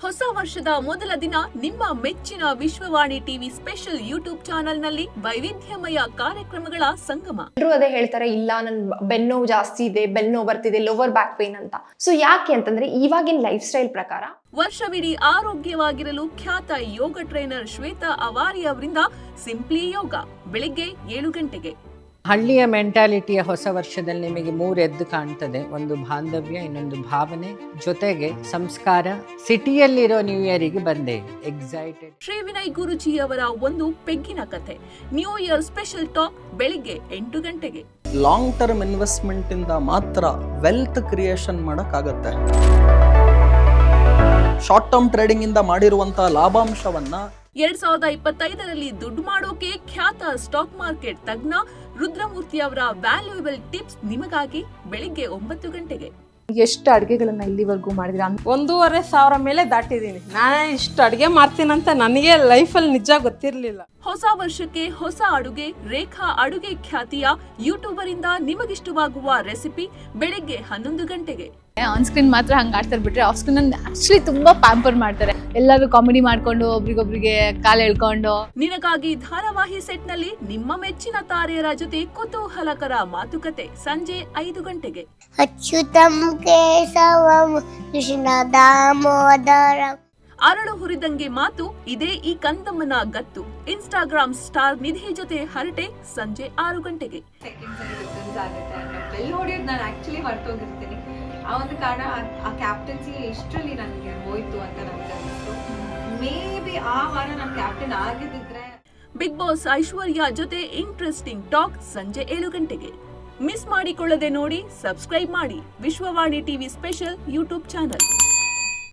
ಹೊಸ ವರ್ಷದ ಮೊದಲ ದಿನ ನಿಮ್ಮ ಮೆಚ್ಚಿನ ವಿಶ್ವವಾಣಿ ಟಿವಿ ಸ್ಪೆಷಲ್ ಯೂಟ್ಯೂಬ್ ಚಾನೆಲ್ನಲ್ಲಿ ವೈವಿಧ್ಯಮಯ ಕಾರ್ಯಕ್ರಮಗಳ ಸಂಗಮ. ಎಲ್ಲರೂ ಅದೇ ಹೇಳ್ತಾರೆ, ಇಲ್ಲ ನನ್ ಬೆನ್ನೋವು ಜಾಸ್ತಿ ಇದೆ, ಬೆನ್ನೋವು ಬರ್ತಿದೆ, ಲೋವರ್ ಬ್ಯಾಕ್ ಪೇನ್ ಅಂತ. ಸೊ ಯಾಕೆ ಅಂತಂದ್ರೆ ಇವಾಗಿನ ಲೈಫ್ ಸ್ಟೈಲ್ ಪ್ರಕಾರ ವರ್ಷವಿಡೀ ಆರೋಗ್ಯವಾಗಿರಲು ಖ್ಯಾತ ಯೋಗ ಟ್ರೈನರ್ ಶ್ವೇತಾ ಅವಾರಿ ಅವರಿಂದ ಸಿಂಪ್ಲಿ ಯೋಗ ಬೆಳಿಗ್ಗೆ 7 ಗಂಟೆಗೆ. ಹಳ್ಳಿಯ ಮೆಂಟಾಲಿಟಿಯ ಹೊಸ ವರ್ಷದಲ್ಲಿ ನಿಮಗೆ 3 ಎದ್ದು ಕಾಣ್ತದೆ. ಒಂದು ಬಾಂಧವ್ಯ, ಇನ್ನೊಂದು ಭಾವನೆ, ಜೊತೆಗೆ ಸಂಸ್ಕಾರ. ಸಿಟಿಯಲ್ಲಿರೋ ನ್ಯೂ ಇಯರಿಗೆ ಬಂದೆ ಎಕ್ಸೈಟೆಡ್. ಶ್ರೀ ವಿನಯ್ ಗುರುಜಿ ಅವರ ಒಂದು ಪೆಗ್ಗಿನ ಕಥೆ ನ್ಯೂ ಇಯರ್ ಸ್ಪೆಷಲ್ ಟಾಕ್ ಬೆಳಿಗ್ಗೆ 8 ಗಂಟೆಗೆ. ಲಾಂಗ್ ಟರ್ಮ್ ಇನ್ವೆಸ್ಟ್ಮೆಂಟ್ ಇಂದ ಮಾತ್ರ ವೆಲ್ತ್ ಕ್ರಿಯೇಷನ್ ಮಾಡಕ್ಕಾಗತ್ತೆ. ಶಾರ್ಟ್ ಟರ್ಮ್ ಟ್ರೇಡಿಂಗ್ ಇಂದ ಮಾಡಿರುವಂತಹ ಲಾಭಾಂಶವನ್ನ 2025ರಲ್ಲಿ ದುಡ್ಡು ಮಾಡೋಕೆ ಖ್ಯಾತ ಸ್ಟಾಕ್ ಮಾರ್ಕೆಟ್ ತಜ್ಞ ರುದ್ರಮೂರ್ತಿ ಅವರ ವ್ಯಾಲ್ಯೂಯಬಲ್ ಟಿಪ್ಸ್ ನಿಮಗಾಗಿ ಬೆಳಿಗ್ಗೆ 9 ಗಂಟೆಗೆ. ಎಷ್ಟು ಅಡುಗೆಗಳನ್ನ ಇಲ್ಲಿವರೆಗೂ ಮಾಡಿದಿರಾ? 1,500 ಮೇಲೆ ದಾಟಿದ್ದೀನಿ. ನಾನೇ ಇಷ್ಟು ಅಡುಗೆ ಮಾಡ್ತೀನಂತ ನನಗೆ ಲೈಫಲ್ಲಿ ನಿಜ ಗೊತ್ತಿರಲಿಲ್ಲ. ಹೊಸ ವರ್ಷಕ್ಕೆ ಹೊಸ ಅಡುಗೆ ರೇಖಾ ಅಡುಗೆ ಖ್ಯಾತಿಯ ಯೂಟ್ಯೂಬರ್ ಇಂದ ನಿಮಗಿಷ್ಟವಾಗುವ ರೆಸಿಪಿ ಬೆಳಿಗ್ಗೆ 11 ಗಂಟೆಗೆ. ಆನ್ ಸ್ಕ್ರೀನ್ ಮಾತ್ರ ಹಂಗೆ ಆಡ್ತಾರೆ ಬಿಟ್ರೆ ಆಫ್ ಸ್ಕ್ರೀನ್ ಆಕ್ಚುಲಿ ತುಂಬಾ ಪ್ಯಾಂಪರ್ ಮಾಡ್ತಾರೆ. ಎಲ್ಲರೂ ಕಾಮಿಡಿ ಮಾಡ್ಕೊಂಡು ಒಬ್ರಿಗೊಬ್ರಿಗೆ ಕಾಲು ಎಳ್ಕೊಂಡು. ನಿನಗಾಗಿ ಧಾರಾವಾಹಿ ಸೆಟ್ ನಲ್ಲಿ ನಿಮ್ಮ ಮೆಚ್ಚಿನ ತಾರೆಯರ ಜೊತೆ ಕುತೂಹಲಕರ ಮಾತುಕತೆ ಸಂಜೆ 5 ಗಂಟೆಗೆ. ಅಚ್ಯುತಂ ಕೇಶವಂ ಕೃಷ್ಣ ದಾಮೋದರಂ. ಅರಳು ಹುರಿದಂಗೆ ಮಾತು ಇದೇ ಈ ಕಂದಮ್ಮನ ಗತ್ತು. ಇನ್ಸ್ಟಾಗ್ರಾಮ್ ಸ್ಟಾರ್ ನಿಧಿ ಜೊತೆ ಹರಟೆ ಸಂಜೆ 6 ಗಂಟೆಗೆ. ಬೆಲ್ ಹೊಡೆಯೋದು ನಾನು ಆಕ್ಚುಲಿ ಹೊರಟೋಗಿರ್ತೀನಿ. ಆ ಒಂದು ಕಾರಣ ಆ ಕ್ಯಾಪ್ಟನ್ಸಿ ಎಷ್ಟರಲ್ಲಿ ನನಗೆ ಹೋಯ್ತು ಅಂತ ನನಗೆ ಅನಿಸ್ತು. ಮೇ ಬಿ ಆ ವಾರ ನಾನು ಕ್ಯಾಪ್ಟನ್ ಆಗಿದ್ದಿದ್ರೆ. ಬಿಗ್ ಬಾಸ್ ಐಶ್ವರ್ಯ ಜೊತೆ ಇಂಟ್ರೆಸ್ಟಿಂಗ್ ಟಾಕ್ ಸಂಜೆ 7 ಗಂಟೆಗೆ. ಮಿಸ್ ಮಾಡಿಕೊಳ್ಳದೆ ನೋಡಿ, ಸಬ್ಸ್ಕ್ರೈಬ್ ಮಾಡಿ Vishwavani TV special YouTube channel.